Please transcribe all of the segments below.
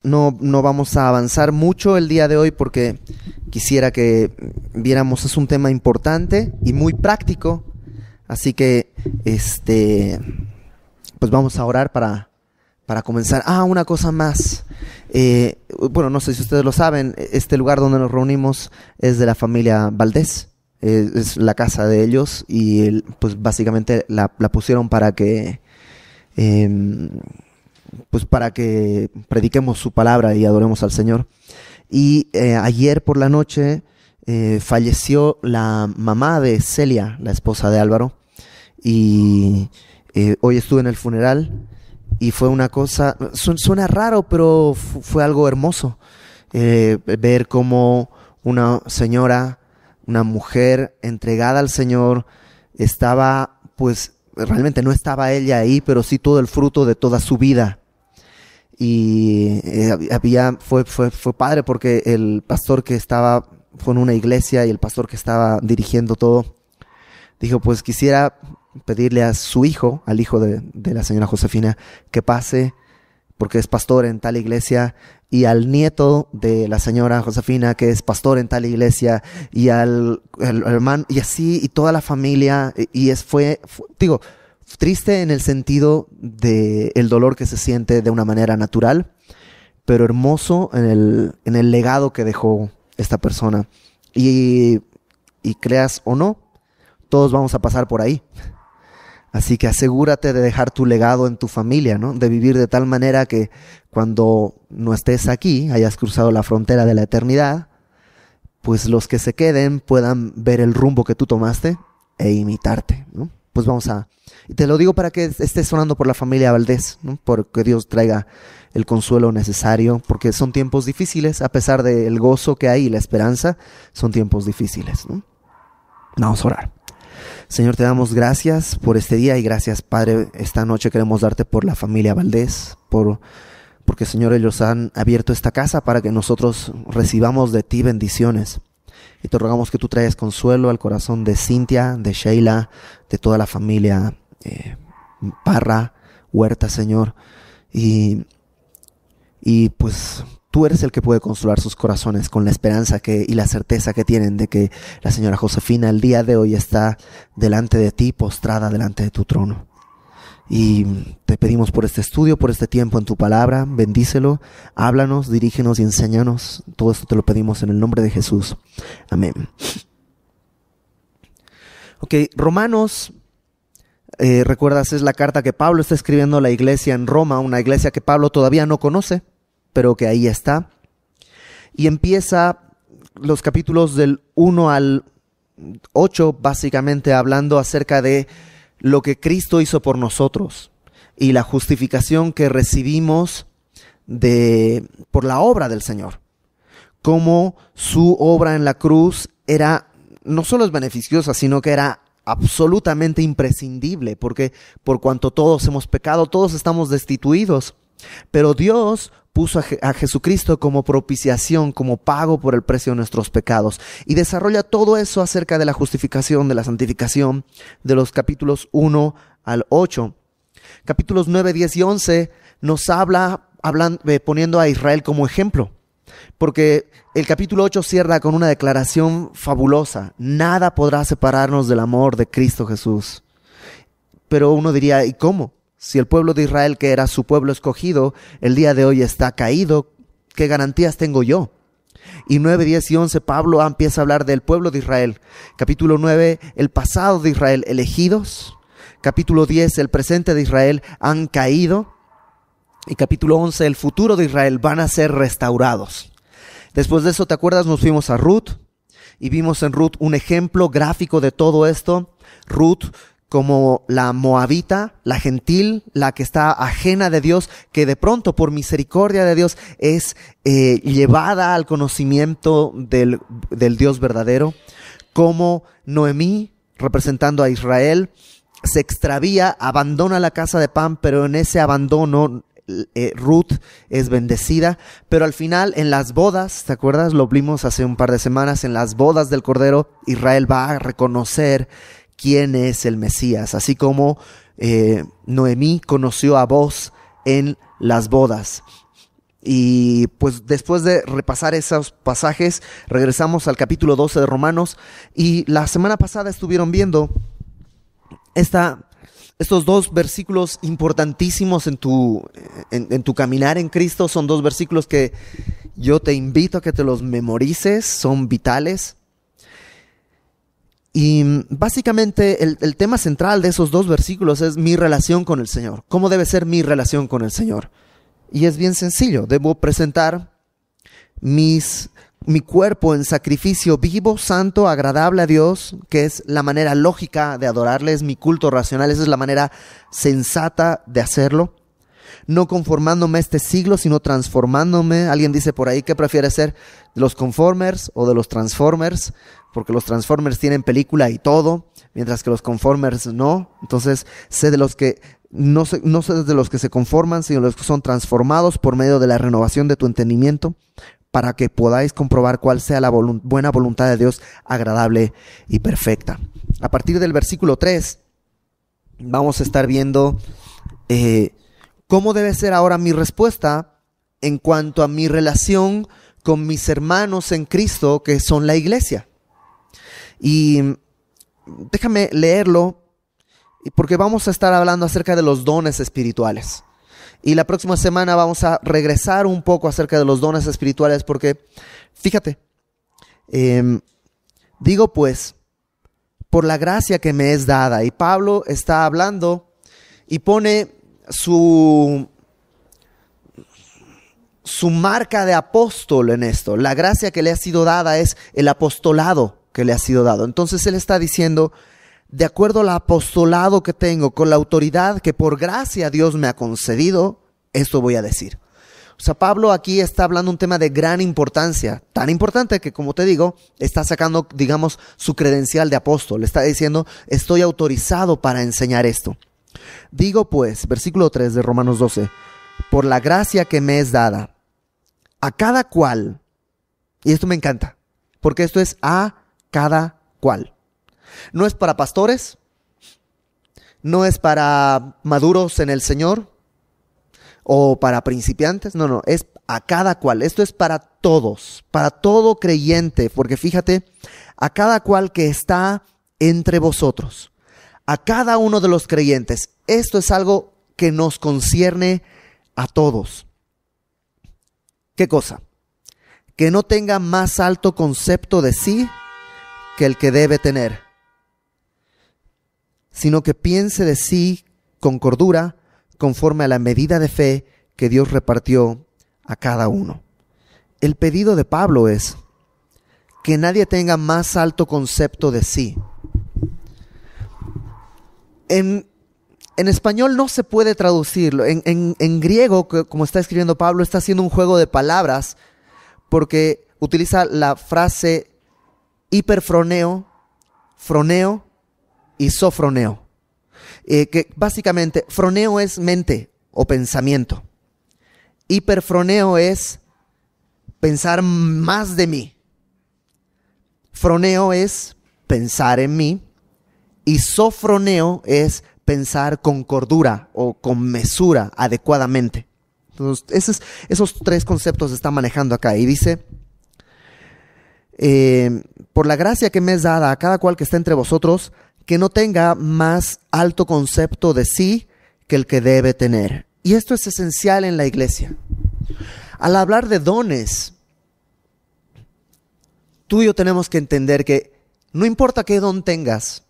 No vamos a avanzar mucho el día de hoy porque quisiera que viéramos, es un tema importante y muy práctico, así que pues vamos a orar para comenzar. Una cosa más, bueno, no sé si ustedes lo saben, este lugar donde nos reunimos es de la familia Valdés, es la casa de ellos y pues básicamente la pusieron para que pues para que prediquemos su palabra y adoremos al Señor. Y ayer por la noche falleció la mamá de Celia, la esposa de Álvaro, y hoy estuve en el funeral y fue una cosa, suena raro, pero fue algo hermoso, ver cómo una señora, una mujer entregada al Señor, estaba, pues realmente no estaba ella ahí, pero sí todo el fruto de toda su vida. Y fue padre porque el pastor que estaba, fue en una iglesia y el pastor que estaba dirigiendo todo, dijo, pues quisiera pedirle a su hijo, al hijo de la señora Josefina, que pase, porque es pastor en tal iglesia, y al nieto de la señora Josefina, que es pastor en tal iglesia, y al hermano, y así, y toda la familia, digo, triste en el sentido de el dolor que se siente de una manera natural, pero hermoso en el legado que dejó esta persona. Y creas o no, todos vamos a pasar por ahí. Así que asegúrate de dejar tu legado en tu familia, ¿no? De vivir de tal manera que cuando no estés aquí, hayas cruzado la frontera de la eternidad, pues los que se queden puedan ver el rumbo que tú tomaste e imitarte, ¿no? Pues y te lo digo para que estés sonando por la familia Valdés, ¿no? Porque Dios traiga el consuelo necesario, porque son tiempos difíciles, a pesar del gozo que hay y la esperanza, son tiempos difíciles, ¿no? Vamos a orar. Señor, te damos gracias por este día y gracias, Padre, esta noche queremos darte por la familia Valdés, porque, Señor, ellos han abierto esta casa para que nosotros recibamos de ti bendiciones. Y te rogamos que tú traigas consuelo al corazón de Cintia, de Sheila, de toda la familia Parra, Huerta, Señor. Y pues tú eres el que puede consolar sus corazones con la esperanza y la certeza que tienen de que la señora Josefina el día de hoy está delante de ti, postrada delante de tu trono. Y te pedimos por este estudio, por este tiempo en tu palabra, bendícelo, háblanos, dirígenos y enséñanos. Todo esto te lo pedimos en el nombre de Jesús. Amén. Ok, Romanos, recuerdas, es la carta que Pablo está escribiendo a la iglesia en Roma, una iglesia que Pablo todavía no conoce, pero que ahí está. Y empieza los capítulos del 1 al 8, básicamente hablando acerca de lo que Cristo hizo por nosotros y la justificación que recibimos por la obra del Señor. Cómo su obra en la cruz no solo es beneficiosa, sino que era absolutamente imprescindible, porque por cuanto todos hemos pecado, todos estamos destituidos. Pero Dios puso a Jesucristo como propiciación, como pago por el precio de nuestros pecados. Y desarrolla todo eso acerca de la justificación, de la santificación, de los capítulos 1 al 8. Capítulos 9, 10 y 11 nos poniendo a Israel como ejemplo. Porque el capítulo 8 cierra con una declaración fabulosa. Nada podrá separarnos del amor de Cristo Jesús. Pero uno diría, ¿y cómo? Si el pueblo de Israel, que era su pueblo escogido, el día de hoy está caído, ¿qué garantías tengo yo? Y 9, 10 y 11, Pablo empieza a hablar del pueblo de Israel. Capítulo 9, el pasado de Israel, elegidos. Capítulo 10, el presente de Israel, han caído. Y capítulo 11, el futuro de Israel, van a ser restaurados. Después de eso, ¿te acuerdas? Nos fuimos a Ruth y vimos en Ruth un ejemplo gráfico de todo esto. Ruth como la moabita, la gentil, la que está ajena de Dios, que de pronto por misericordia de Dios es llevada al conocimiento del Dios verdadero. Como Noemí, representando a Israel, se extravía, abandona la casa de Pan, pero en ese abandono Ruth es bendecida. Pero al final, en las bodas, ¿te acuerdas? Lo vimos hace un par de semanas, en las bodas del Cordero, Israel va a reconocer quién es el Mesías, así como Noemí conoció a Booz en las bodas. Y pues después de repasar esos pasajes, regresamos al capítulo 12 de Romanos. Y la semana pasada estuvieron viendo estos dos versículos importantísimos en tu caminar en Cristo. Son dos versículos que yo te invito a que te los memorices, son vitales. Y básicamente el tema central de esos dos versículos es mi relación con el Señor. ¿Cómo debe ser mi relación con el Señor? Y es bien sencillo, debo presentar mi cuerpo en sacrificio vivo, santo, agradable a Dios, que es la manera lógica de adorarle, es mi culto racional, esa es la manera sensata de hacerlo. No conformándome a este siglo, sino transformándome. Alguien dice por ahí, ¿qué prefiere ser? ¿De los conformers o de los transformers? Porque los transformers tienen película y todo, mientras que los conformers no. Entonces sé de los que no sé de los que se conforman, sino de los que son transformados por medio de la renovación de tu entendimiento, para que podáis comprobar cuál sea la buena voluntad de Dios, agradable y perfecta. A partir del versículo 3 vamos a estar viendo cómo debe ser ahora mi respuesta en cuanto a mi relación con mis hermanos en Cristo, que son la iglesia. Y déjame leerlo, porque vamos a estar hablando acerca de los dones espirituales. Y la próxima semana vamos a regresar un poco acerca de los dones espirituales, porque, fíjate, digo pues, por la gracia que me es dada. Y Pablo está hablando y pone su marca de apóstol en esto. La gracia que le ha sido dada es el apostolado que le ha sido dado. Entonces él está diciendo, de acuerdo al apostolado que tengo, con la autoridad que por gracia Dios me ha concedido, esto voy a decir. O sea, Pablo aquí está hablando un tema de gran importancia, tan importante que, como te digo, está sacando, digamos, su credencial de apóstol. Está diciendo, estoy autorizado para enseñar esto. Digo pues, versículo 3 de Romanos 12, por la gracia que me es dada, a cada cual, y esto me encanta, porque esto es a cada cual. No es para pastores, no es para maduros en el Señor o para principiantes, no, es a cada cual. Esto es para todos, para todo creyente, porque fíjate, a cada cual que está entre vosotros, a cada uno de los creyentes. Esto es algo que nos concierne a todos. ¿Qué cosa? Que no tenga más alto concepto de sí que el que debe tener, sino que piense de sí con cordura, conforme a la medida de fe que Dios repartió a cada uno. El pedido de Pablo es que nadie tenga más alto concepto de sí. En español no se puede traducirlo. En griego, como está escribiendo Pablo, está haciendo un juego de palabras, porque utiliza la frase hiperfroneo, froneo y sofroneo, que básicamente froneo es mente o pensamiento, hiperfroneo es pensar más de mí, froneo es pensar en mí y sofroneo es pensar con cordura o con mesura, adecuadamente. Entonces, esos tres conceptos se están manejando acá y dice, por la gracia que me es dada a cada cual que está entre vosotros, que no tenga más alto concepto de sí que el que debe tener. Y esto es esencial en la iglesia. Al hablar de dones, tú y yo tenemos que entender que no importa qué don tengas,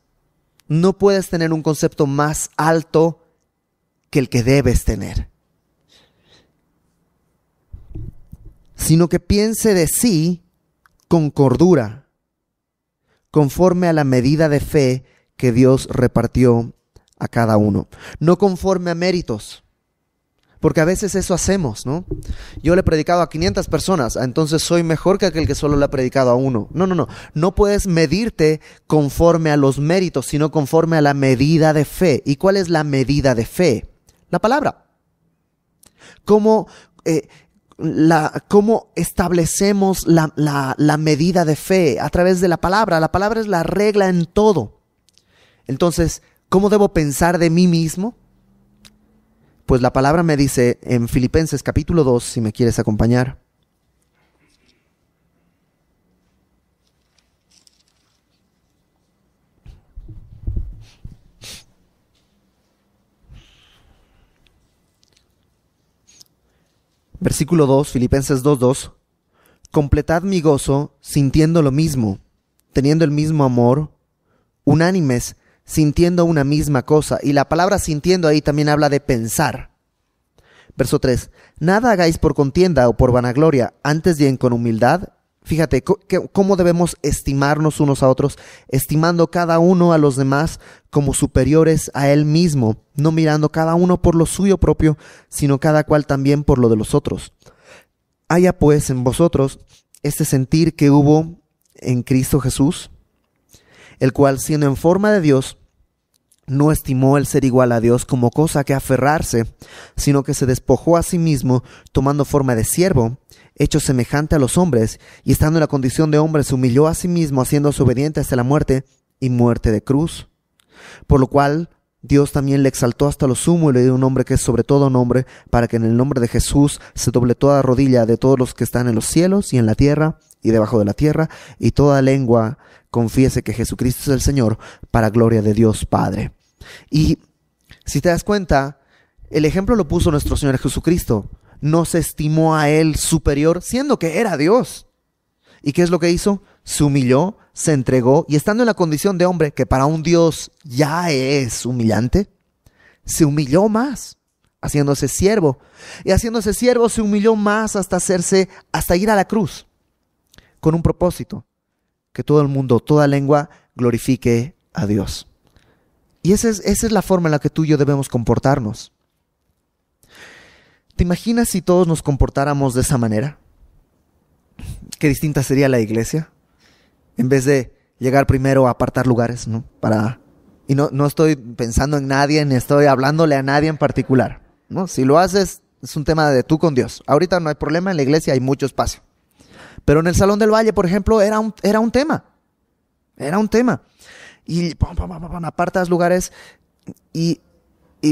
no puedes tener un concepto más alto que el que debes tener, sino que piense de sí con cordura, conforme a la medida de fe que Dios repartió a cada uno. No conforme a méritos, porque a veces eso hacemos, ¿no? Yo le he predicado a 500 personas, entonces soy mejor que aquel que solo le ha predicado a uno. No. No puedes medirte conforme a los méritos, sino conforme a la medida de fe. ¿Y cuál es la medida de fe? La palabra. ¿Cómo establecemos la medida de fe? A través de la palabra. La palabra es la regla en todo. Entonces, ¿cómo debo pensar de mí mismo? Pues la palabra me dice en Filipenses capítulo 2, si me quieres acompañar. Versículo 2, Filipenses 2:2. Completad mi gozo sintiendo lo mismo, teniendo el mismo amor, unánimes, sintiendo una misma cosa. Y la palabra sintiendo ahí también habla de pensar. Verso 3. Nada hagáis por contienda o por vanagloria, antes bien con humildad. Fíjate cómo debemos estimarnos unos a otros, estimando cada uno a los demás como superiores a él mismo, no mirando cada uno por lo suyo propio, sino cada cual también por lo de los otros. Haya pues en vosotros este sentir que hubo en Cristo Jesús, el cual siendo en forma de Dios, no estimó el ser igual a Dios como cosa que aferrarse, sino que se despojó a sí mismo, tomando forma de siervo, hecho semejante a los hombres, y estando en la condición de hombre, se humilló a sí mismo, haciéndose obediente hasta la muerte, y muerte de cruz. Por lo cual Dios también le exaltó hasta lo sumo y le dio un nombre que es sobre todo nombre, para que en el nombre de Jesús se doble toda rodilla de todos los que están en los cielos y en la tierra y debajo de la tierra, y toda lengua confiese que Jesucristo es el Señor, para gloria de Dios Padre. Y si te das cuenta, el ejemplo lo puso nuestro Señor Jesucristo. No se estimó a Él superior, siendo que era Dios. ¿Y qué es lo que hizo? Se humilló, se entregó, y estando en la condición de hombre, que para un Dios ya es humillante, se humilló más, haciéndose siervo. Y haciéndose siervo se humilló más hasta ir a la cruz, con un propósito: que todo el mundo, toda lengua glorifique a Dios. Y esa es la forma en la que tú y yo debemos comportarnos. ¿Te imaginas si todos nos comportáramos de esa manera? Qué distinta sería la iglesia. En vez de llegar primero a apartar lugares, ¿no? Y no estoy pensando en nadie, ni estoy hablándole a nadie en particular, ¿no? Si lo haces, es un tema de tú con Dios. Ahorita no hay problema, en la iglesia hay mucho espacio. Pero en el Salón del Valle, por ejemplo, era un tema. Era un tema. Y apartas lugares,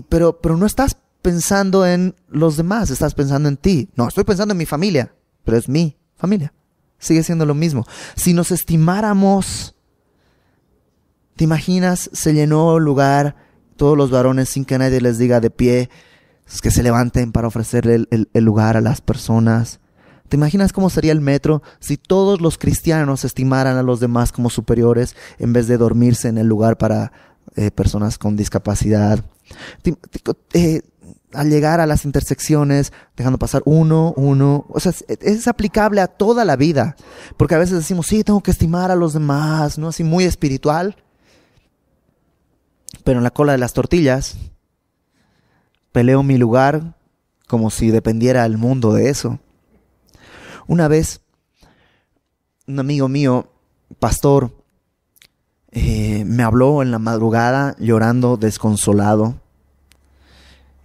pero no estás pensando en los demás, estás pensando en ti. No, estoy pensando en mi familia, pero es mi familia. Sigue siendo lo mismo. Si nos estimáramos, ¿te imaginas? Se llenó el lugar, todos los varones, sin que nadie les diga de pie, que se levanten para ofrecerle el lugar a las personas. ¿Te imaginas cómo sería el metro si todos los cristianos estimaran a los demás como superiores en vez de dormirse en el lugar para personas con discapacidad? Al llegar a las intersecciones, dejando pasar uno, o sea, es aplicable a toda la vida, porque a veces decimos, sí, tengo que estimar a los demás, ¿no? Así muy espiritual, pero en la cola de las tortillas peleo mi lugar como si dependiera el mundo de eso. Una vez, un amigo mío, pastor, me habló en la madrugada llorando, desconsolado.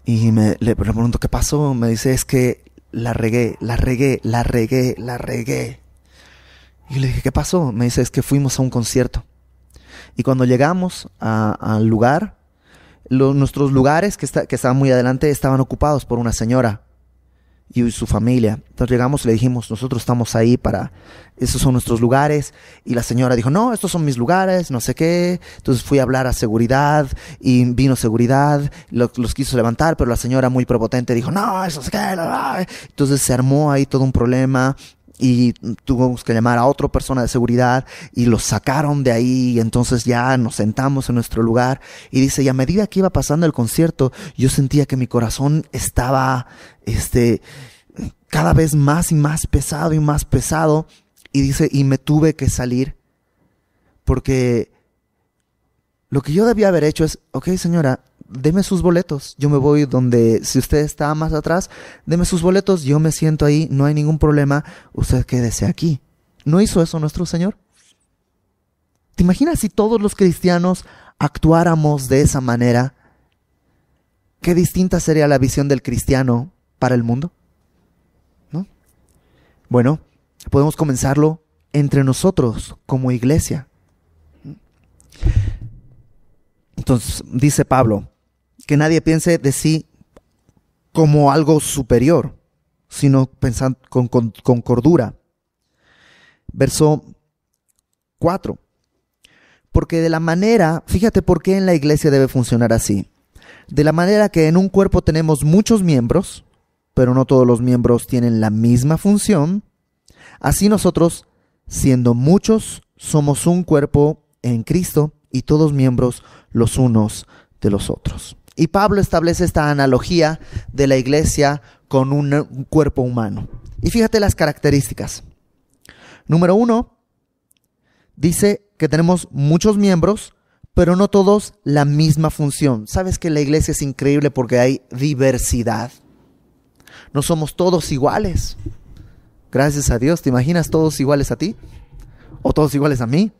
Y le pregunto, ¿qué pasó? Me dice, es que la regué. Y le dije, ¿qué pasó? Me dice, es que fuimos a un concierto. Y cuando llegamos al lugar, nuestros lugares que estaban muy adelante estaban ocupados por una señora y su familia. Entonces llegamos y le dijimos, nosotros estamos ahí esos son nuestros lugares. Y la señora dijo, no, estos son mis lugares, no sé qué. Entonces fui a hablar a seguridad y vino seguridad, los quiso levantar, pero la señora muy prepotente dijo, no, eso es qué. Entonces se armó ahí todo un problema y tuvimos que llamar a otra persona de seguridad y los sacaron de ahí. Y entonces ya nos sentamos en nuestro lugar y dice, y a medida que iba pasando el concierto, yo sentía que mi corazón estaba cada vez más y más pesado, y dice, y me tuve que salir porque lo que yo debía haber hecho es, ok, señora, deme sus boletos, yo me voy donde, si usted está más atrás, deme sus boletos, yo me siento ahí, no hay ningún problema, usted quédese aquí. ¿No hizo eso nuestro Señor? ¿Te imaginas si todos los cristianos actuáramos de esa manera? ¿Qué distinta sería la visión del cristiano para el mundo? ¿No? Bueno, podemos comenzarlo entre nosotros como iglesia. Entonces, dice Pablo, que nadie piense de sí como algo superior, sino pensando con cordura. Verso 4. Porque de la manera, fíjate por qué en la iglesia debe funcionar así. De la manera que en un cuerpo tenemos muchos miembros, pero no todos los miembros tienen la misma función, así nosotros, siendo muchos, somos un cuerpo en Cristo y todos miembros los unos de los otros. Y Pablo establece esta analogía de la iglesia con un cuerpo humano. Y fíjate las características. Número 1, dice que tenemos muchos miembros, pero no todos la misma función. ¿Sabes que la iglesia es increíble porque hay diversidad? No somos todos iguales. Gracias a Dios. ¿Te imaginas todos iguales a ti? ¿O todos iguales a mí?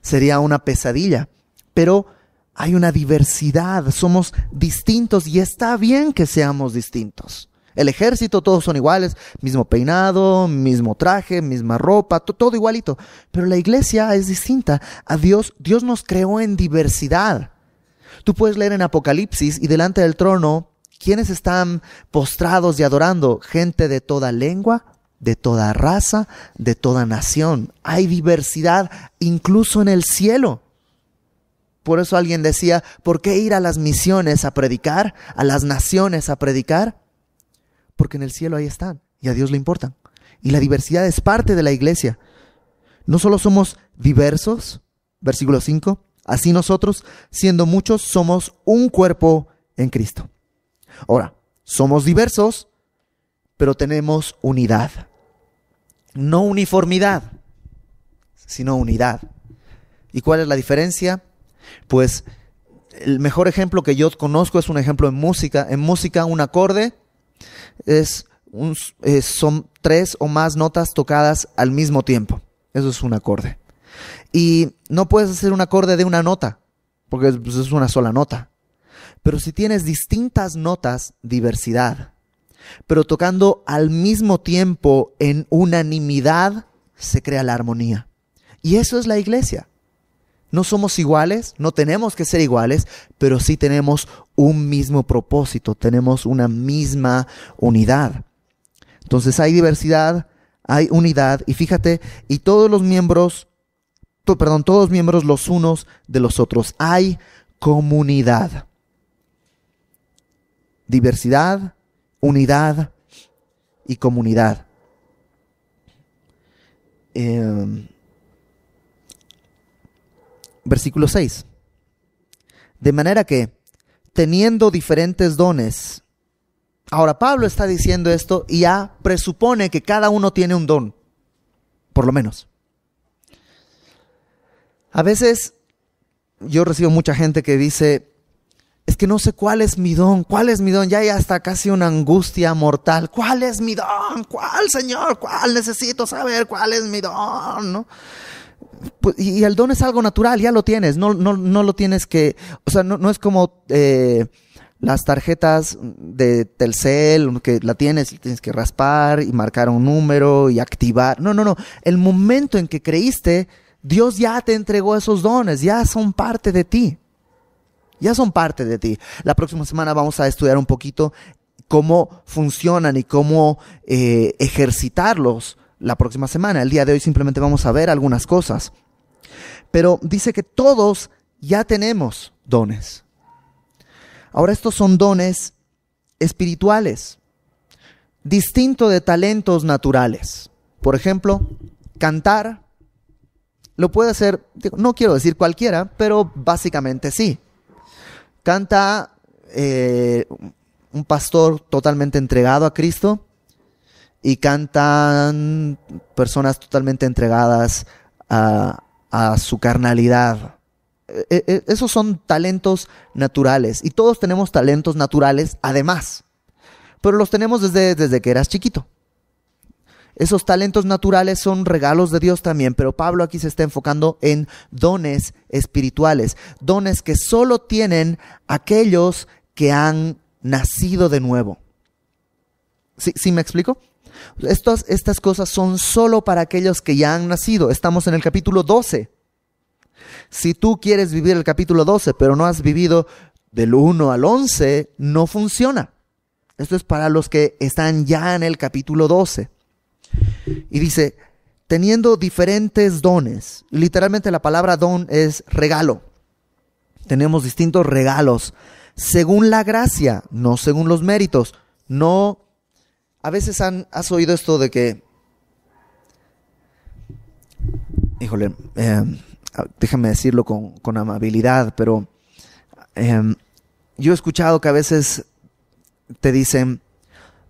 Sería una pesadilla. Pero hay una diversidad. Somos distintos y está bien que seamos distintos. El ejército, todos son iguales, mismo peinado, mismo traje, misma ropa, todo igualito. Pero la iglesia es distinta. A Dios nos creó en diversidad. Tú puedes leer en Apocalipsis y delante del trono, ¿quiénes están postrados y adorando? Gente de toda lengua, de toda raza, de toda nación. Hay diversidad incluso en el cielo. Por eso alguien decía, ¿por qué ir a las misiones a predicar? A las naciones a predicar. Porque en el cielo ahí están y a Dios le importan. Y la diversidad es parte de la iglesia. No solo somos diversos, versículo 5, así nosotros, siendo muchos, somos un cuerpo en Cristo. Ahora, somos diversos, pero tenemos unidad. No uniformidad, sino unidad. ¿Y cuál es la diferencia? Pues el mejor ejemplo que yo conozco es un ejemplo en música. En música, un acorde son 3 o más notas tocadas al mismo tiempo. Eso es un acorde. Y no puedes hacer un acorde de una nota, porque es una sola nota. Pero si tienes distintas notas, diversidad, pero tocando al mismo tiempo en unanimidad, se crea la armonía. Y eso es la iglesia. No somos iguales, no tenemos que ser iguales, pero sí tenemos un mismo propósito, tenemos una misma unidad. Entonces hay diversidad, hay unidad, y fíjate, y todos miembros los unos de los otros. Hay comunidad. Diversidad, unidad y comunidad. Versículo 6. De manera que, teniendo diferentes dones. Ahora Pablo está diciendo esto y ya presupone que cada uno tiene un don, por lo menos. A veces yo recibo mucha gente que dice, es que no sé cuál es mi don, ya hay hasta casi una angustia mortal. ¿Cuál es mi don? ¿Cuál, Señor? ¿Cuál? Necesito saber cuál es mi don, ¿no? Pues, y el don es algo natural, ya lo tienes, no lo tienes que, o sea, no es como las tarjetas de Telcel, que la tienes que raspar y marcar un número y activar. No, el momento en que creíste, Dios ya te entregó esos dones, ya son parte de ti. La próxima semana vamos a estudiar un poquito cómo funcionan y cómo ejercitarlos. La próxima semana, el día de hoy simplemente vamos a ver algunas cosas. Pero dice que todos ya tenemos dones. Ahora estos son dones espirituales, distinto de talentos naturales. Por ejemplo, cantar lo puede hacer, no quiero decir cualquiera, pero básicamente sí. Canta un pastor totalmente entregado a Cristo. Y cantan personas totalmente entregadas a su carnalidad. Esos son talentos naturales. Y todos tenemos talentos naturales además. Pero los tenemos desde que eras chiquito. Esos talentos naturales son regalos de Dios también. Pero Pablo aquí se está enfocando en dones espirituales. Dones que solo tienen aquellos que han nacido de nuevo. ¿Sí me explico? Estas cosas son solo para aquellos que ya han nacido. Estamos en el capítulo 12. Si tú quieres vivir el capítulo 12, pero no has vivido del 1 al 11, no funciona. Esto es para los que están ya en el capítulo 12. Y dice, teniendo diferentes dones. Literalmente la palabra don es regalo. Tenemos distintos regalos. Según la gracia, no según los méritos. No. A veces has oído esto de que, híjole, déjame decirlo con amabilidad, pero yo he escuchado que a veces te dicen,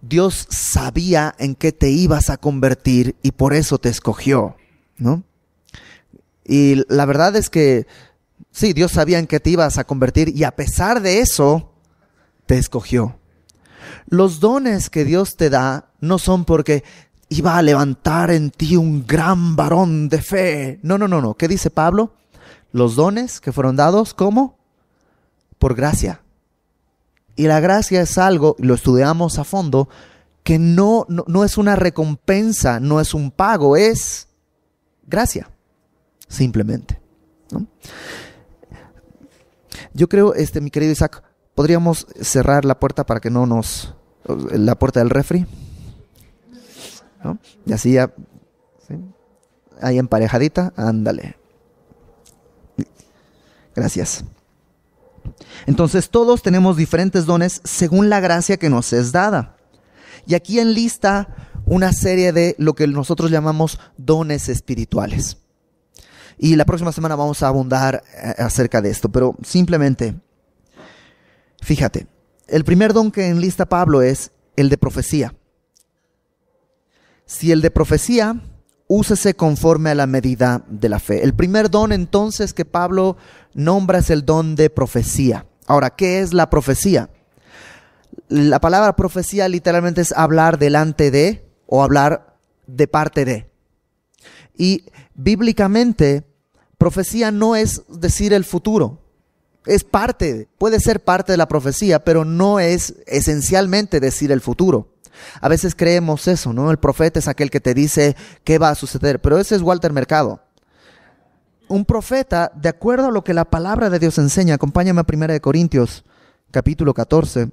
Dios sabía en qué te ibas a convertir y por eso te escogió, ¿no? Y la verdad es que sí, Dios sabía en qué te ibas a convertir y a pesar de eso te escogió. Los dones que Dios te da no son porque iba a levantar en ti un gran varón de fe. No. ¿Qué dice Pablo? Los dones que fueron dados, ¿cómo? Por gracia. Y la gracia es algo, lo estudiamos a fondo, que no es una recompensa, no es un pago, es gracia, simplemente, ¿no? Yo creo, mi querido Isaac, podríamos cerrar la puerta para que la puerta del refri, ¿no? Y así ya, ¿sí? Ahí emparejadita, ándale. Gracias. Entonces todos tenemos diferentes dones según la gracia que nos es dada. Y aquí enlista una serie de lo que nosotros llamamos dones espirituales. Y la próxima semana vamos a abundar acerca de esto, pero simplemente, fíjate, el primer don que enlista Pablo es el de profecía. Si el de profecía, úsese conforme a la medida de la fe. El primer don entonces que Pablo nombra es el don de profecía. Ahora, ¿qué es la profecía? La palabra profecía literalmente es hablar delante de o hablar de parte de. Y bíblicamente, profecía no es decir el futuro. Es parte, puede ser parte de la profecía, pero no es esencialmente decir el futuro. A veces creemos eso, ¿no? El profeta es aquel que te dice qué va a suceder, pero ese es Walter Mercado. Un profeta, de acuerdo a lo que la palabra de Dios enseña, acompáñame a 1 Corintios, capítulo 14.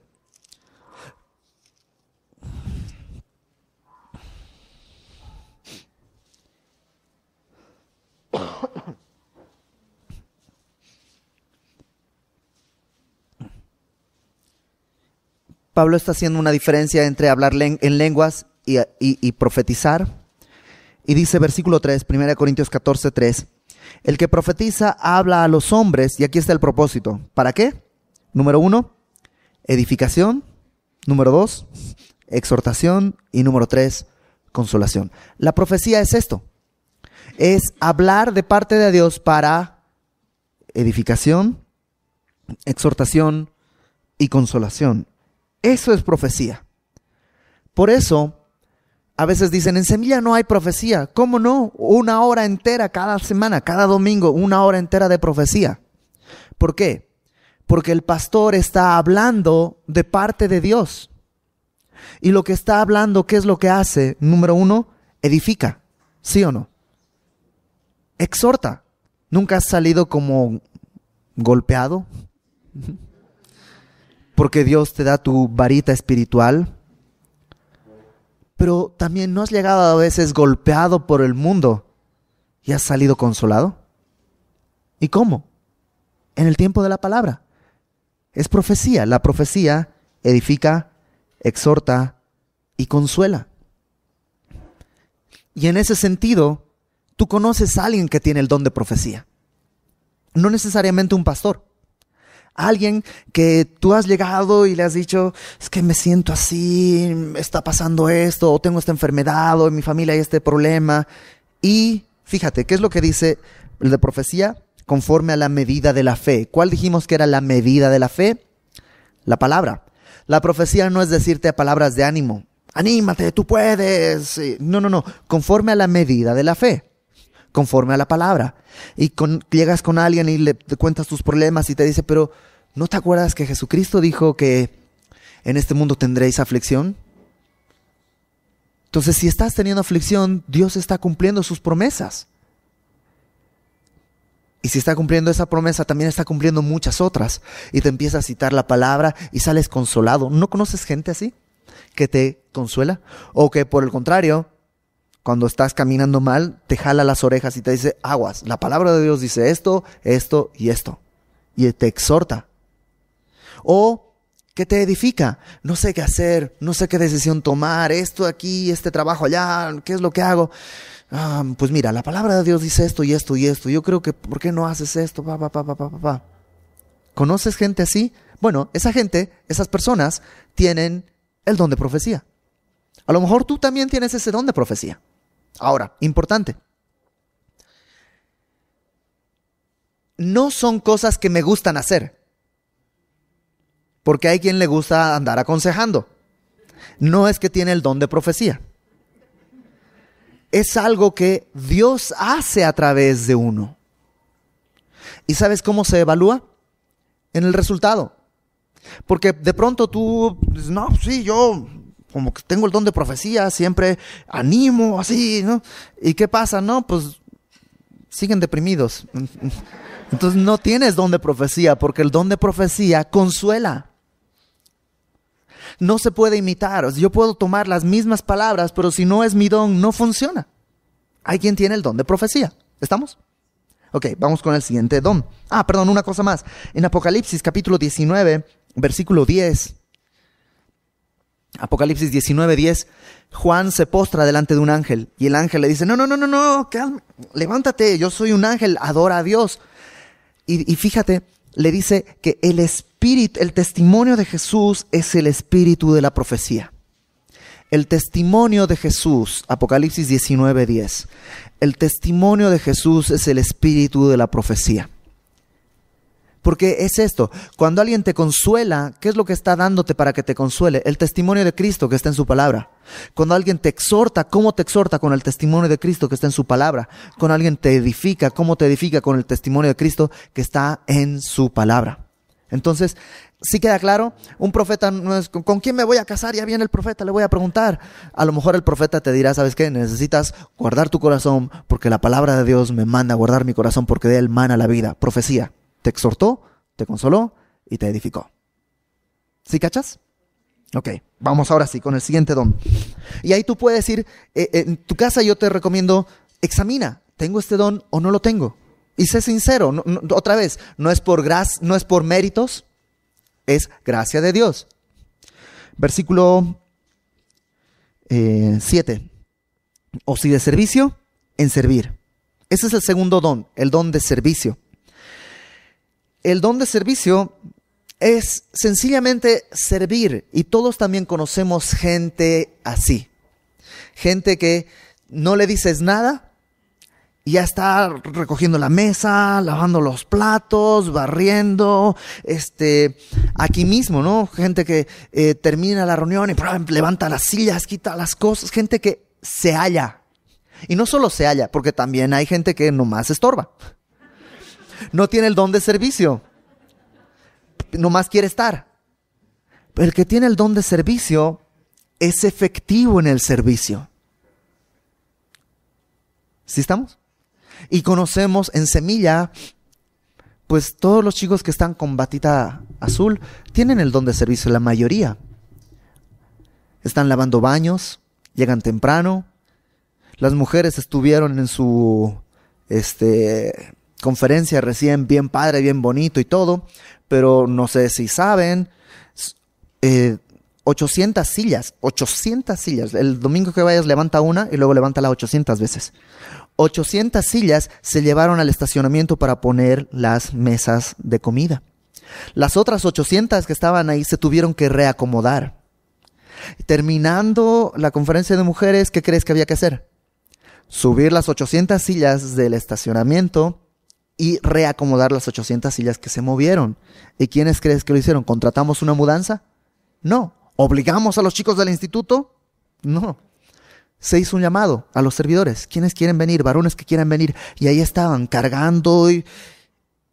Pablo está haciendo una diferencia entre hablar en lenguas y profetizar. Y dice versículo 3, 1 Corintios 14, 3. El que profetiza habla a los hombres, y aquí está el propósito. ¿Para qué? Número 1, edificación. Número 2, exhortación. Y número 3, consolación. La profecía es esto. Es hablar de parte de Dios para edificación, exhortación y consolación. Eso es profecía. Por eso, a veces dicen, en Semilla no hay profecía. ¿Cómo no? 1 hora entera cada semana, cada domingo, 1 hora entera de profecía. ¿Por qué? Porque el pastor está hablando de parte de Dios. Y lo que está hablando, ¿qué es lo que hace? Número 1, edifica. ¿Sí o no? Exhorta. ¿Nunca has salido como golpeado? Porque Dios te da tu varita espiritual. Pero también ¿no has llegado a veces golpeado por el mundo y has salido consolado? ¿Y cómo? En el tiempo de la palabra. Es profecía. La profecía edifica, exhorta y consuela. Y en ese sentido, tú conoces a alguien que tiene el don de profecía. No necesariamente un pastor. Alguien que tú has llegado y le has dicho, es que me siento así, está pasando esto, o tengo esta enfermedad, o en mi familia hay este problema. Y fíjate, ¿qué es lo que dice el de profecía? Conforme a la medida de la fe. ¿Cuál dijimos que era la medida de la fe? La palabra. La profecía no es decirte palabras de ánimo. Anímate, tú puedes. No. Conforme a la medida de la fe. Conforme a la palabra. Y llegas con alguien y le cuentas tus problemas y te dice, pero ¿no te acuerdas que Jesucristo dijo que en este mundo tendréis aflicción? Entonces, si estás teniendo aflicción, Dios está cumpliendo sus promesas. Y si está cumpliendo esa promesa, también está cumpliendo muchas otras. Y te empieza a citar la palabra y sales consolado. ¿No conoces gente así que te consuela? O que por el contrario, cuando estás caminando mal, te jala las orejas y te dice, aguas, la palabra de Dios dice esto, esto y esto. Y te exhorta. O que te edifica. No sé qué hacer, no sé qué decisión tomar, esto aquí, este trabajo allá, ¿qué es lo que hago? Pues mira, la palabra de Dios dice esto y esto y esto. Yo creo que, ¿por qué no haces esto? ¿Conoces gente así? Bueno, esa gente, esas personas, tienen el don de profecía. A lo mejor tú también tienes ese don de profecía. Ahora, importante. No son cosas que me gustan hacer. Porque hay quien le gusta andar aconsejando. No es que tiene el don de profecía. Es algo que Dios hace a través de uno. ¿Y sabes cómo se evalúa? En el resultado. Porque de pronto tú dices, no, sí, yo como que tengo el don de profecía, siempre animo, así, ¿no? ¿Y qué pasa? No, pues siguen deprimidos. Entonces no tienes don de profecía, porque el don de profecía consuela. No se puede imitar. Yo puedo tomar las mismas palabras, pero si no es mi don, no funciona. Hay quien tiene el don de profecía. ¿Estamos? Ok, vamos con el siguiente don. Perdón, una cosa más. En Apocalipsis capítulo 19, versículo 10. Apocalipsis 19, 10. Juan se postra delante de un ángel y el ángel le dice, no, levántate, yo soy un ángel, adora a Dios. Y fíjate, le dice que el espíritu, el testimonio de Jesús es el espíritu de la profecía. El testimonio de Jesús, Apocalipsis 19, 10. El testimonio de Jesús es el espíritu de la profecía. Porque es esto, cuando alguien te consuela, ¿qué es lo que está dándote para que te consuele? El testimonio de Cristo que está en su palabra. Cuando alguien te exhorta, ¿cómo te exhorta? Con el testimonio de Cristo que está en su palabra. Cuando alguien te edifica, ¿cómo te edifica? Con el testimonio de Cristo que está en su palabra. Entonces, ¿sí queda claro? Un profeta no es, ¿con quién me voy a casar? Ya viene el profeta, le voy a preguntar. A lo mejor el profeta te dirá, ¿sabes qué? Necesitas guardar tu corazón porque la palabra de Dios me manda a guardar mi corazón porque de él mana la vida. Profecía. Te exhortó, te consoló y te edificó. ¿Sí cachas? Ok, vamos ahora sí con el siguiente don. Y ahí tú puedes ir, en tu casa yo te recomiendo, examina, ¿tengo este don o no lo tengo? Y sé sincero, otra vez, no es por no es por méritos, es gracia de Dios. Versículo 7. O si de servicio, en servir. Ese es el segundo don, el don de servicio. El don de servicio es sencillamente servir, y todos también conocemos gente así. Gente que no le dices nada y ya está recogiendo la mesa, lavando los platos, barriendo, aquí mismo, ¿no? Gente que termina la reunión y levanta las sillas, quita las cosas, gente que se halla. Y no solo se halla, porque también hay gente que nomás estorba. No tiene el don de servicio. Nomás quiere estar. Pero el que tiene el don de servicio es efectivo en el servicio. ¿Sí estamos? Y conocemos en Semilla, pues todos los chicos que están con batita azul tienen el don de servicio, la mayoría. Están lavando baños, llegan temprano. Las mujeres estuvieron en su conferencia recién, bien padre, bien bonito y todo, pero no sé si saben, 800 sillas. El domingo que vayas levanta una y luego levántala 800 veces. 800 sillas se llevaron al estacionamiento para poner las mesas de comida. Las otras 800 que estaban ahí se tuvieron que reacomodar. Terminando la conferencia de mujeres, ¿qué crees que había que hacer? Subir las 800 sillas del estacionamiento y reacomodar las 800 sillas que se movieron. ¿Y quiénes crees que lo hicieron? ¿Contratamos una mudanza? No. ¿Obligamos a los chicos del instituto? No. Se hizo un llamado a los servidores. ¿Quiénes quieren venir? Varones que quieran venir. Y ahí estaban cargando. Y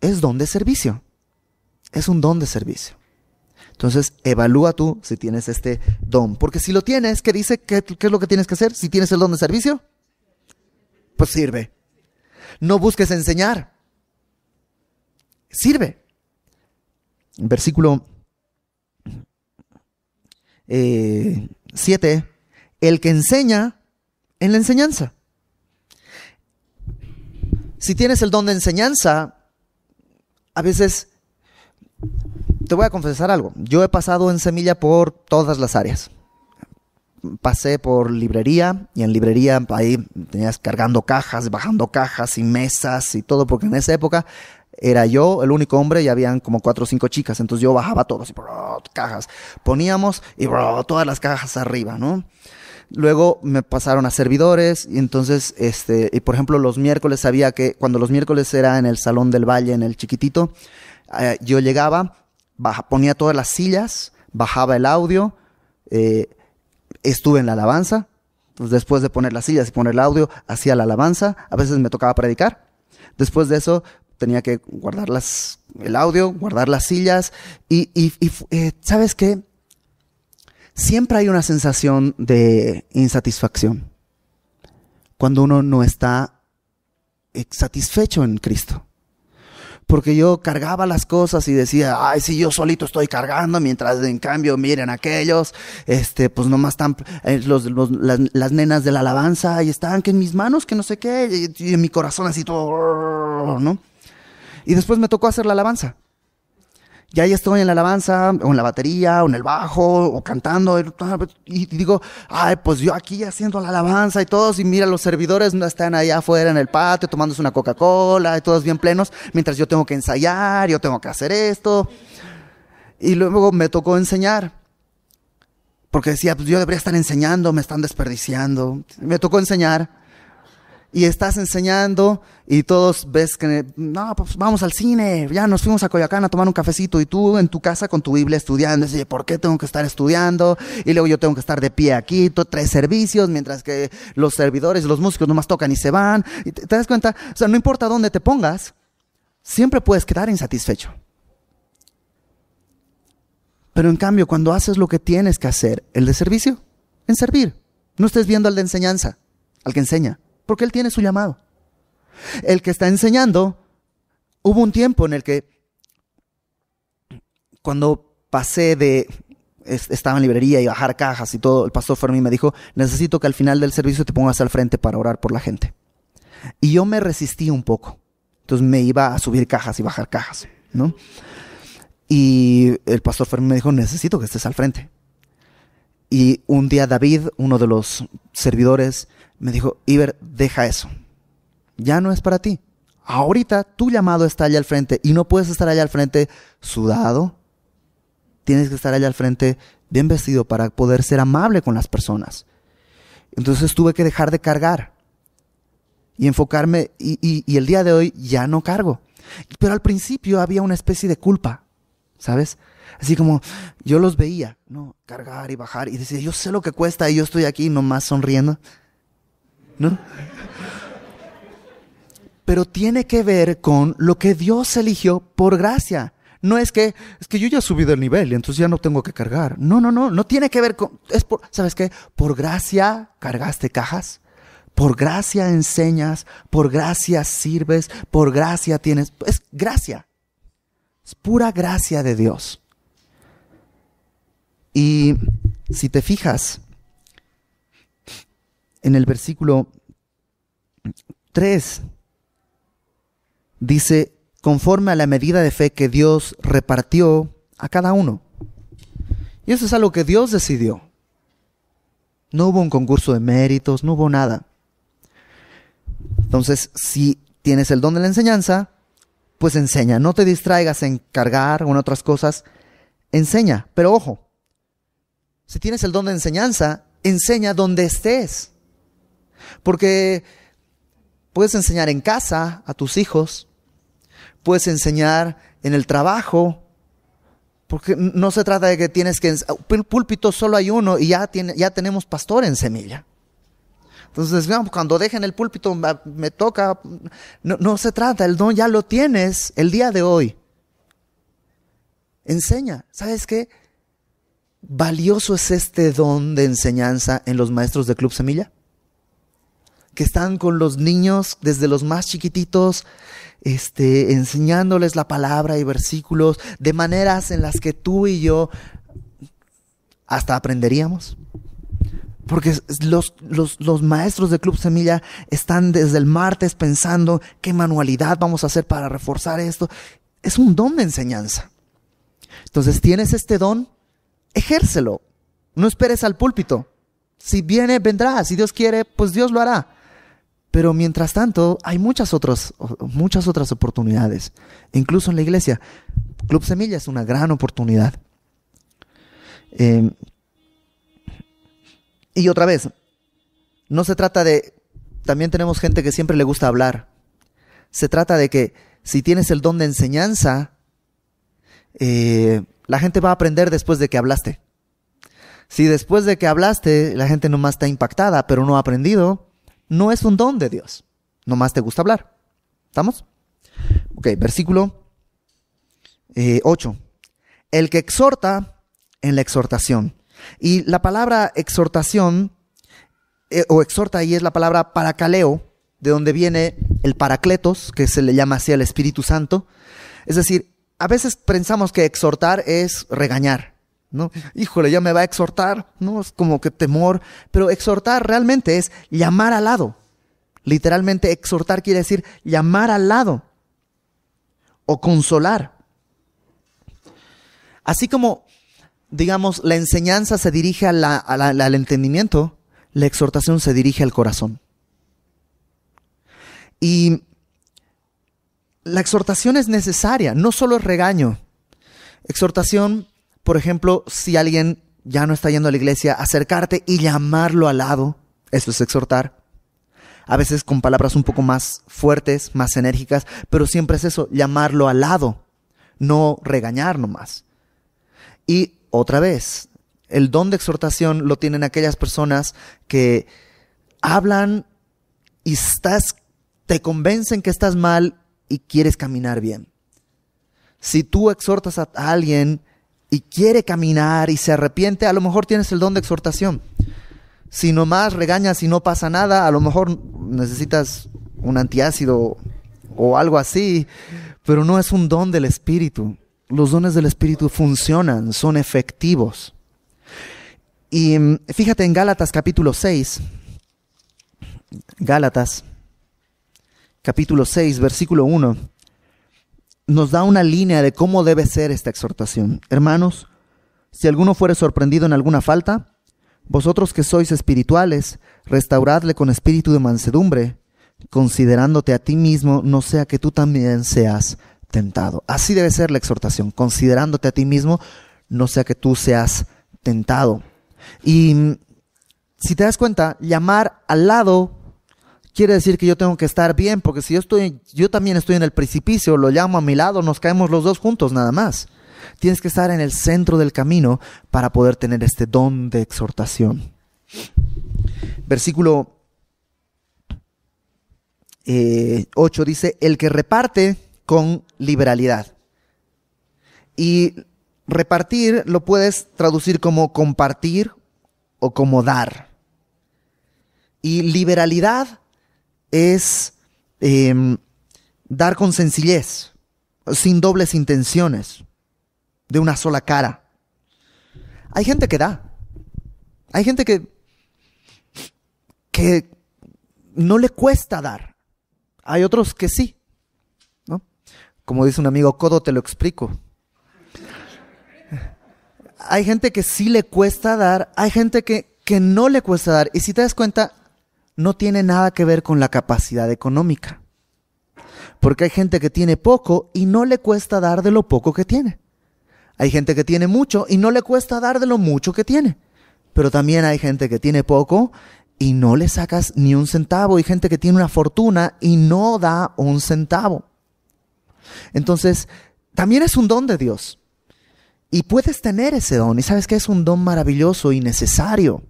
es don de servicio. Es un don de servicio. Entonces, evalúa tú si tienes este don. Porque si lo tienes, ¿qué dice? ¿Qué es lo que tienes que hacer? Si tienes el don de servicio, pues sirve. No busques enseñar. sirve. Versículo 7, el que enseña en la enseñanza. Si tienes el don de enseñanza, a veces, te voy a confesar algo, yo he pasado en Semilla por todas las áreas. Pasé por librería, y en librería ahí tenías cargando cajas, bajando cajas y mesas y todo, porque en esa época era yo el único hombre y habían como 4 o 5 chicas, entonces yo bajaba todos y cajas, poníamos y todas las cajas arriba, ¿no? Luego me pasaron a servidores y entonces, y por ejemplo los miércoles sabía que cuando los miércoles era en el Salón del Valle, en el chiquitito, yo llegaba, ponía todas las sillas, bajaba el audio, estuve en la alabanza, pues después de poner las sillas y poner el audio, hacía la alabanza, a veces me tocaba predicar, después de eso tenía que guardar el audio, guardar las sillas y ¿sabes qué? Siempre hay una sensación de insatisfacción cuando uno no está satisfecho en Cristo. Porque yo cargaba las cosas y decía, ay, si yo solito estoy cargando, mientras en cambio miren aquellos, pues nomás están las nenas de la alabanza y están que en mis manos, que no sé qué, y en mi corazón así todo, ¿no? Y después me tocó hacer la alabanza. Y ahí estoy en la alabanza, o en la batería, o en el bajo, o cantando, y digo, ay, pues yo aquí haciendo la alabanza y todos, y mira, los servidores están allá afuera en el patio tomándose una Coca-Cola, y todos bien plenos, mientras yo tengo que ensayar, yo tengo que hacer esto. Y luego me tocó enseñar, porque decía, pues yo debería estar enseñando, me están desperdiciando. Me tocó enseñar. Y estás enseñando y todos ves que, no, pues vamos al cine, ya nos fuimos a Coyoacán a tomar un cafecito y tú en tu casa con tu Biblia estudiando, y ¿por qué tengo que estar estudiando? Y luego yo tengo que estar de pie aquí, 3 servicios, mientras que los servidores y los músicos nomás tocan y se van. Y te das cuenta, o sea, no importa dónde te pongas, siempre puedes quedar insatisfecho. Pero en cambio, cuando haces lo que tienes que hacer, el de servicio, en servir, no estés viendo al de enseñanza, al que enseña. Porque él tiene su llamado. El que está enseñando, hubo un tiempo en el que cuando pasé estaba en librería y bajar cajas y todo, el pastor Fermín me dijo, necesito que al final del servicio te pongas al frente para orar por la gente. Y yo me resistí un poco. Entonces me iba a subir cajas y bajar cajas, ¿no? Y el pastor Fermín me dijo, necesito que estés al frente. Y un día David, uno de los servidores, me dijo, Iber, deja eso. Ya no es para ti. Ahorita tu llamado está allá al frente y no puedes estar allá al frente sudado. Tienes que estar allá al frente bien vestido para poder ser amable con las personas. Entonces tuve que dejar de cargar y enfocarme y el día de hoy ya no cargo. Pero al principio había una especie de culpa, ¿sabes? Así como yo los veía, ¿no? Cargar y bajar y decía, yo sé lo que cuesta y yo estoy aquí nomás sonriendo, ¿no? Pero tiene que ver con lo que Dios eligió por gracia. No es que yo ya subí del nivel y entonces ya no tengo que cargar. No tiene que ver con, ¿sabes qué? Por gracia cargaste cajas, por gracia enseñas, por gracia sirves, por gracia tienes, es gracia. Es pura gracia de Dios. Y si te fijas en el versículo 3, dice, conforme a la medida de fe que Dios repartió a cada uno. Y eso es algo que Dios decidió. No hubo un concurso de méritos, no hubo nada. Entonces, si tienes el don de la enseñanza, pues enseña. No te distraigas en cargar o en otras cosas. Enseña, pero ojo. Si tienes el don de enseñanza, enseña donde estés. Porque puedes enseñar en casa a tus hijos, puedes enseñar en el trabajo, porque no se trata de que tienes que... Púlpito solo hay uno y ya tenemos pastor en Semilla. Entonces, cuando dejen el púlpito me toca... No se trata, el don ya lo tienes el día de hoy. Enseña, ¿sabes qué? Valioso es este don de enseñanza en los maestros de Club Semilla. que están con los niños desde los más chiquititos, enseñándoles la palabra y versículos de maneras en las que tú y yo hasta aprenderíamos. Porque los maestros de Club Semilla están desde el martes pensando qué manualidad vamos a hacer para reforzar esto. Es un don de enseñanza. Entonces, ¿tienes este don? Ejércelo. No esperes al púlpito. Si viene, vendrá. Si Dios quiere, pues Dios lo hará. Pero mientras tanto, hay muchas otras oportunidades. Incluso en la iglesia. Club Semilla es una gran oportunidad. Y otra vez, no se trata de... También tenemos gente que siempre le gusta hablar. Se trata de que si tienes el don de enseñanza, la gente va a aprender después de que hablaste. Si después de que hablaste la gente nomás está impactada, pero no ha aprendido, no es un don de Dios. Nomás te gusta hablar. ¿Estamos? Ok, versículo 8. El que exhorta en la exhortación. Y la palabra exhortación, o exhorta ahí es la palabra parakaleo, de donde viene el paracletos, que se le llama así al Espíritu Santo. Es decir, a veces pensamos que exhortar es regañar, ¿no? Híjole, ya me va a exhortar, ¿no? Es como que temor. Pero exhortar realmente es llamar al lado. Literalmente exhortar quiere decir llamar al lado o consolar. Así como, digamos, la enseñanza se dirige al entendimiento, la exhortación se dirige al corazón. Y la exhortación es necesaria, no solo es regaño. Exhortación, por ejemplo, si alguien ya no está yendo a la iglesia, acercarte y llamarlo al lado, eso es exhortar. A veces con palabras un poco más fuertes, más enérgicas, pero siempre es eso, llamarlo al lado, no regañar nomás. Y otra vez, el don de exhortación lo tienen aquellas personas que hablan y te convencen que estás mal y quieres caminar bien. Si tú exhortas a alguien y quiere caminar y se arrepiente, a lo mejor tienes el don de exhortación. Si nomás regañas y no pasa nada, a lo mejor necesitas un antiácido o algo así, pero no es un don del Espíritu. Los dones del Espíritu funcionan, son efectivos. Y fíjate en Gálatas capítulo 6. Gálatas capítulo 6, versículo 1. Nos da una línea de cómo debe ser esta exhortación. Hermanos, si alguno fuere sorprendido en alguna falta, vosotros que sois espirituales, restauradle con espíritu de mansedumbre, considerándote a ti mismo, no sea que tú también seas tentado. Así debe ser la exhortación, considerándote a ti mismo, no sea que tú seas tentado. Y si te das cuenta, llamar al lado quiere decir que yo tengo que estar bien, porque si yo también estoy en el precipicio, lo llamo a mi lado, nos caemos los dos juntos nada más. Tienes que estar en el centro del camino para poder tener este don de exhortación. Versículo 8 dice, el que reparte con liberalidad. Y repartir lo puedes traducir como compartir o como dar. Y liberalidad es dar con sencillez, sin dobles intenciones, de una sola cara. Hay gente que da. Hay gente que no le cuesta dar. Hay otros que sí, ¿no? Como dice un amigo, codo, te lo explico. Hay gente que sí le cuesta dar, hay gente que no le cuesta dar. Y si te das cuenta, no tiene nada que ver con la capacidad económica. Porque hay gente que tiene poco y no le cuesta dar de lo poco que tiene. Hay gente que tiene mucho y no le cuesta dar de lo mucho que tiene. Pero también hay gente que tiene poco y no le sacas ni un centavo. Hay gente que tiene una fortuna y no da un centavo. Entonces, también es un don de Dios. Y puedes tener ese don. Y sabes que es un don maravilloso y necesario.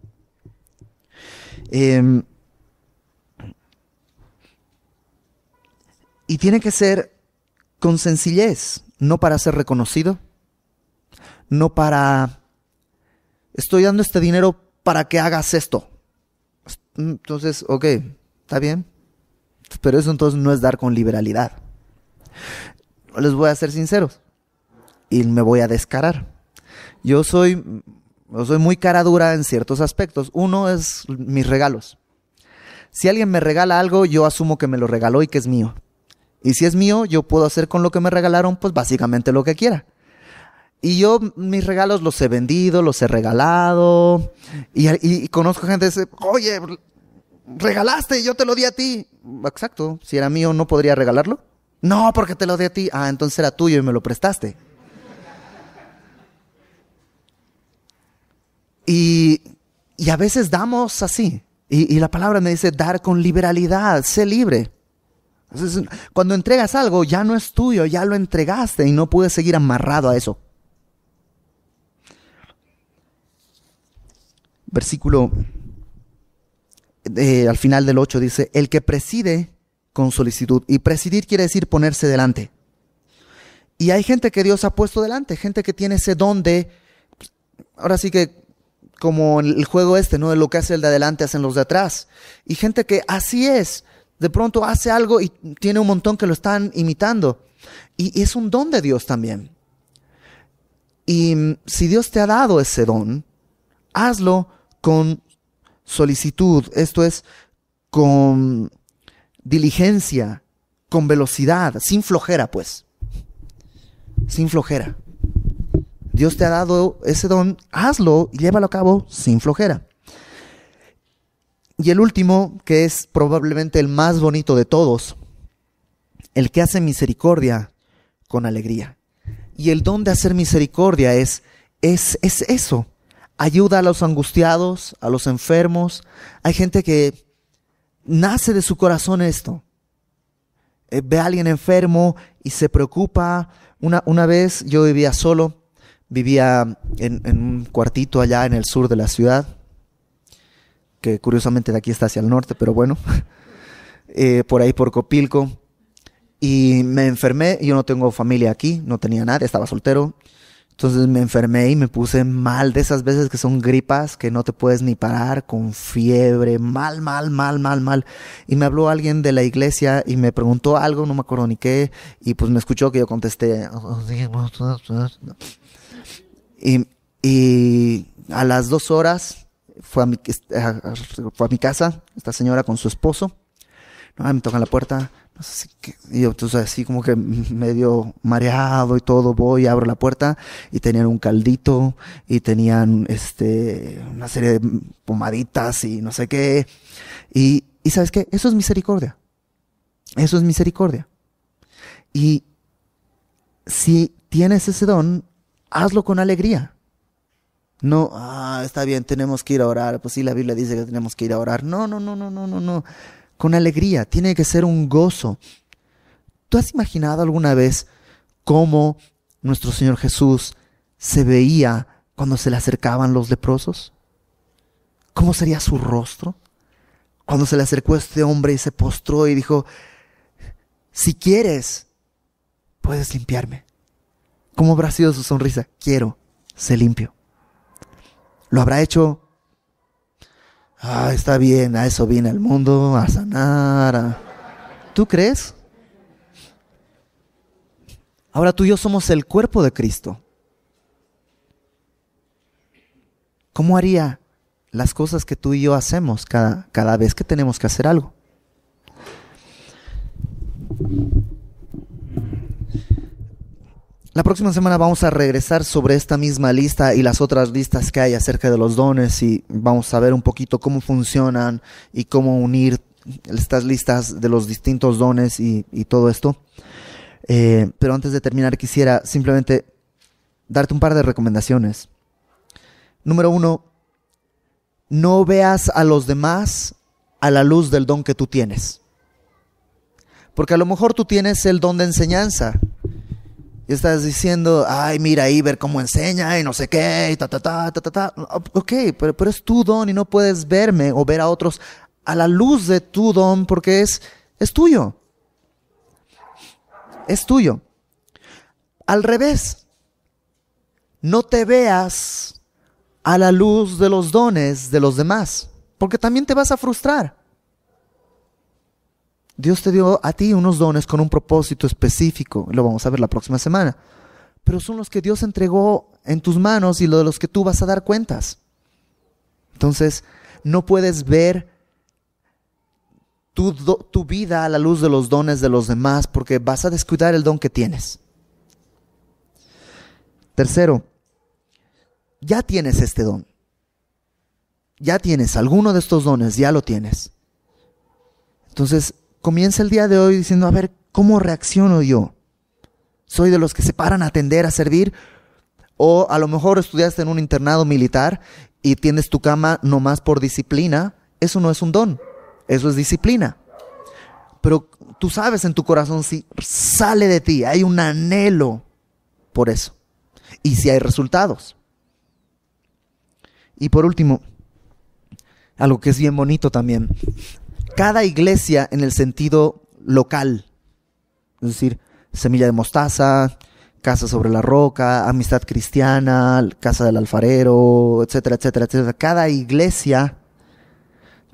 Y tiene que ser con sencillez, no para ser reconocido, no para, estoy dando este dinero para que hagas esto. Entonces, ok, está bien, pero eso entonces no es dar con liberalidad. Les voy a ser sinceros y me voy a descarar. Yo soy muy cara dura en ciertos aspectos. Uno es mis regalos. Si alguien me regala algo, yo asumo que me lo regaló y que es mío. Y si es mío, yo puedo hacer con lo que me regalaron, pues básicamente lo que quiera. Y yo mis regalos los he vendido, los he regalado. Y conozco gente que dice, oye, regalaste y yo te lo di a ti. Exacto, si era mío, ¿no podría regalarlo? No, porque te lo di a ti. Ah, entonces era tuyo y me lo prestaste. Y a veces damos así. Y la palabra me dice dar con liberalidad, sé libre. Entonces, cuando entregas algo, ya no es tuyo, ya lo entregaste y no puedes seguir amarrado a eso. Versículo al final del 8 dice, el que preside con solicitud. Y presidir quiere decir ponerse delante. Y hay gente que Dios ha puesto delante, gente que tiene ese don de, ahora sí que como el juego ¿no? De lo que hace el de adelante, hacen los de atrás. Y gente que así es, de pronto hace algo y tiene un montón que lo están imitando. Y es un don de Dios también. Y si Dios te ha dado ese don, hazlo con solicitud, esto es, con diligencia, con velocidad, sin flojera pues. Sin flojera. Dios te ha dado ese don, hazlo y llévalo a cabo sin flojera. Y el último, que es probablemente el más bonito de todos, el que hace misericordia con alegría. Y el don de hacer misericordia es eso. Ayuda a los angustiados, a los enfermos. Hay gente que nace de su corazón esto. Ve a alguien enfermo y se preocupa. Una vez yo vivía solo. Vivía en un cuartito allá en el sur de la ciudad, que curiosamente de aquí está hacia el norte, pero bueno, por ahí por Copilco, y me enfermé. Yo no tengo familia aquí, no tenía nadie, estaba soltero, entonces me enfermé y me puse mal, de esas veces que son gripas que no te puedes ni parar, con fiebre, mal, y me habló alguien de la iglesia y me preguntó algo, no me acuerdo ni qué, y pues me escuchó que yo contesté, y a las 2 horas fue a mi casa, esta señora con su esposo. No, me tocan la puerta, no sé si qué, y yo entonces así como que medio mareado y todo, voy, abro la puerta y tenían un caldito y tenían una serie de pomaditas y no sé qué. Y ¿sabes qué? Eso es misericordia. Eso es misericordia. Y si tienes ese don, hazlo con alegría. No, está bien, tenemos que ir a orar. Pues sí, la Biblia dice que tenemos que ir a orar. No. Con alegría, tiene que ser un gozo. ¿Tú has imaginado alguna vez cómo nuestro Señor Jesús se veía cuando se le acercaban los leprosos? ¿Cómo sería su rostro? Cuando se le acercó este hombre y se postró y dijo, si quieres, puedes limpiarme. ¿Cómo habrá sido su sonrisa? Quiero, sé limpio. ¿Lo habrá hecho? Está bien, a eso viene al mundo, a sanar. ¿Tú crees? Ahora tú y yo somos el cuerpo de Cristo. ¿Cómo haría las cosas que tú y yo hacemos cada vez que tenemos que hacer algo? La próxima semana vamos a regresar sobre esta misma lista y las otras listas que hay acerca de los dones, y vamos a ver un poquito cómo funcionan y cómo unir estas listas de los distintos dones y todo esto. Pero antes de terminar quisiera simplemente darte un par de recomendaciones. Número 1, no veas a los demás a la luz del don que tú tienes. Porque a lo mejor tú tienes el don de enseñanza. Y estás diciendo, mira ahí, ver cómo enseña y no sé qué, y Ok, pero es tu don y no puedes verme o ver a otros a la luz de tu don porque es tuyo. Es tuyo. Al revés, no te veas a la luz de los dones de los demás, porque también te vas a frustrar. Dios te dio a ti unos dones con un propósito específico. Lo vamos a ver la próxima semana. Pero son los que Dios entregó en tus manos y de los que tú vas a dar cuentas. Entonces, no puedes ver tu vida a la luz de los dones de los demás porque vas a descuidar el don que tienes. Tercero, ya tienes este don. Ya tienes alguno de estos dones, ya lo tienes. Entonces, comienza el día de hoy diciendo, a ver, ¿cómo reacciono yo? ¿Soy de los que se paran a atender, a servir? O a lo mejor estudiaste en un internado militar y tienes tu cama nomás por disciplina. Eso no es un don, eso es disciplina. Pero tú sabes en tu corazón si sale de ti, hay un anhelo por eso. Y si hay resultados. Y por último, algo que es bien bonito también. Cada iglesia en el sentido local, es decir, Semilla de Mostaza, Casa sobre la Roca, Amistad Cristiana, Casa del Alfarero, etcétera, etcétera, etcétera. Cada iglesia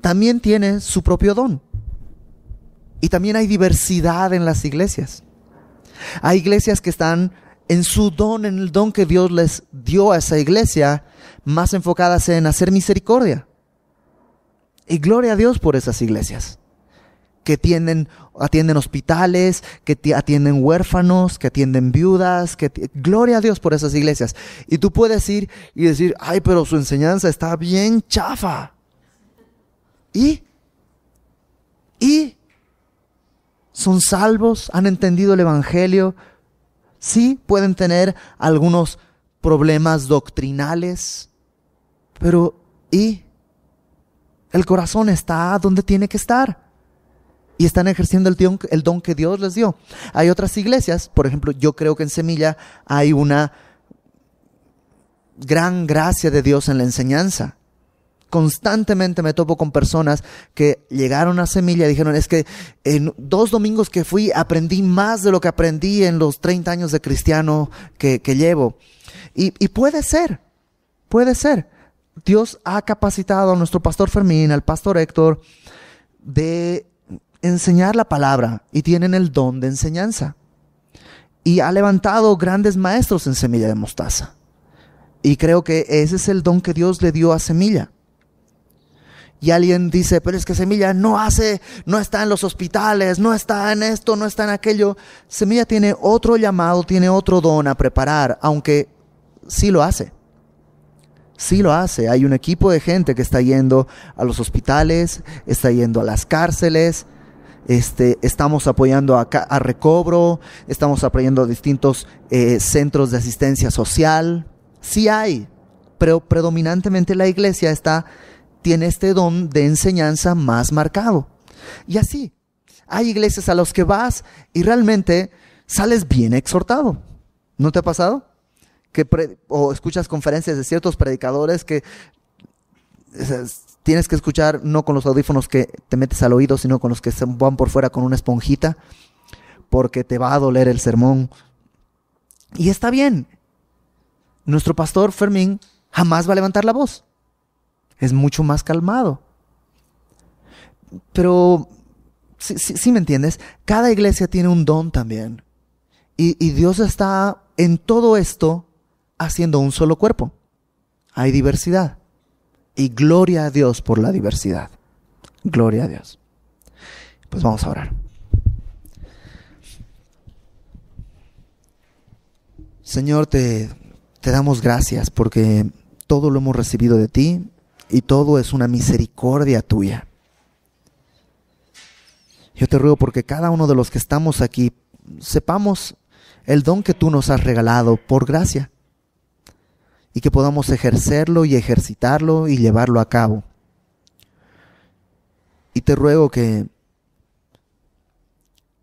también tiene su propio don. Y también hay diversidad en las iglesias. Hay iglesias que están en su don, en el don que Dios les dio a esa iglesia, más enfocadas en hacer misericordia. Y gloria a Dios por esas iglesias que atienden hospitales, que atienden huérfanos, que atienden viudas. Gloria a Dios por esas iglesias. Y tú puedes ir y decir, ay, pero su enseñanza está bien chafa. ¿Y? ¿Son salvos? ¿Han entendido el evangelio? Sí, pueden tener algunos problemas doctrinales, pero ¿y? El corazón está donde tiene que estar. Y están ejerciendo el don que Dios les dio. Hay otras iglesias, por ejemplo, yo creo que en Semilla hay una gran gracia de Dios en la enseñanza. Constantemente me topo con personas que llegaron a Semilla y dijeron, es que en 2 domingos que fui aprendí más de lo que aprendí en los 30 años de cristiano que llevo. Y puede ser. Dios ha capacitado a nuestro pastor Fermín, al pastor Héctor, de enseñar la palabra y tienen el don de enseñanza. Y ha levantado grandes maestros en Semilla de Mostaza. Y creo que ese es el don que Dios le dio a Semilla. Y alguien dice, pero es que Semilla no está en los hospitales, no está en esto, no está en aquello. Semilla tiene otro llamado, tiene otro don a preparar, aunque sí lo hace. Sí lo hace. Hay un equipo de gente que está yendo a los hospitales, está yendo a las cárceles. Estamos apoyando a Recobro, estamos apoyando a distintos centros de asistencia social. Sí hay, pero predominantemente la iglesia tiene este don de enseñanza más marcado. Y así, hay iglesias a las que vas y realmente sales bien exhortado. ¿No te ha pasado? O escuchas conferencias de ciertos predicadores que tienes que escuchar no con los audífonos que te metes al oído, sino con los que se van por fuera con una esponjita, porque te va a doler el sermón. Y está bien. Nuestro pastor Fermín jamás va a levantar la voz. Es mucho más calmado. Pero, sí me entiendes, cada iglesia tiene un don también. Y Dios está en todo esto haciendo un solo cuerpo. Hay diversidad. Y gloria a Dios por la diversidad. Gloria a Dios. Pues vamos a orar. Señor, te damos gracias porque todo lo hemos recibido de ti y todo es una misericordia tuya. Yo te ruego porque cada uno de los que estamos aquí sepamos el don que tú nos has regalado por gracia y que podamos ejercerlo y ejercitarlo y llevarlo a cabo. Y te ruego que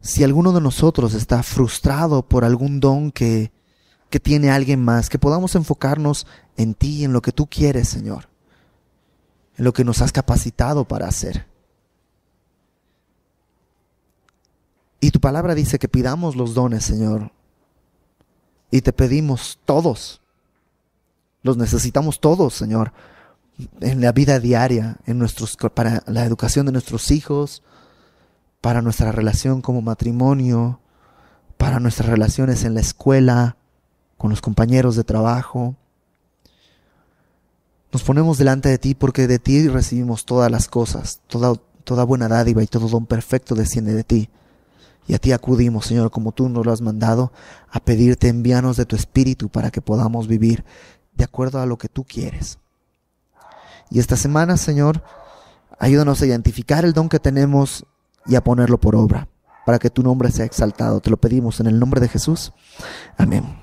si alguno de nosotros está frustrado por algún don que tiene alguien más, que podamos enfocarnos en ti, en lo que tú quieres, Señor, en lo que nos has capacitado para hacer. Y tu palabra dice que pidamos los dones, Señor, y te pedimos todos. Los necesitamos todos, Señor, en la vida diaria, para la educación de nuestros hijos, para nuestra relación como matrimonio, para nuestras relaciones en la escuela, con los compañeros de trabajo. Nos ponemos delante de ti porque de ti recibimos todas las cosas, toda buena dádiva y todo don perfecto desciende de ti. Y a ti acudimos, Señor, como tú nos lo has mandado, a pedirte envíanos de tu Espíritu para que podamos vivir de acuerdo a lo que tú quieres. Y esta semana, Señor, ayúdanos a identificar el don que tenemos y a ponerlo por obra, para que tu nombre sea exaltado. Te lo pedimos en el nombre de Jesús. Amén.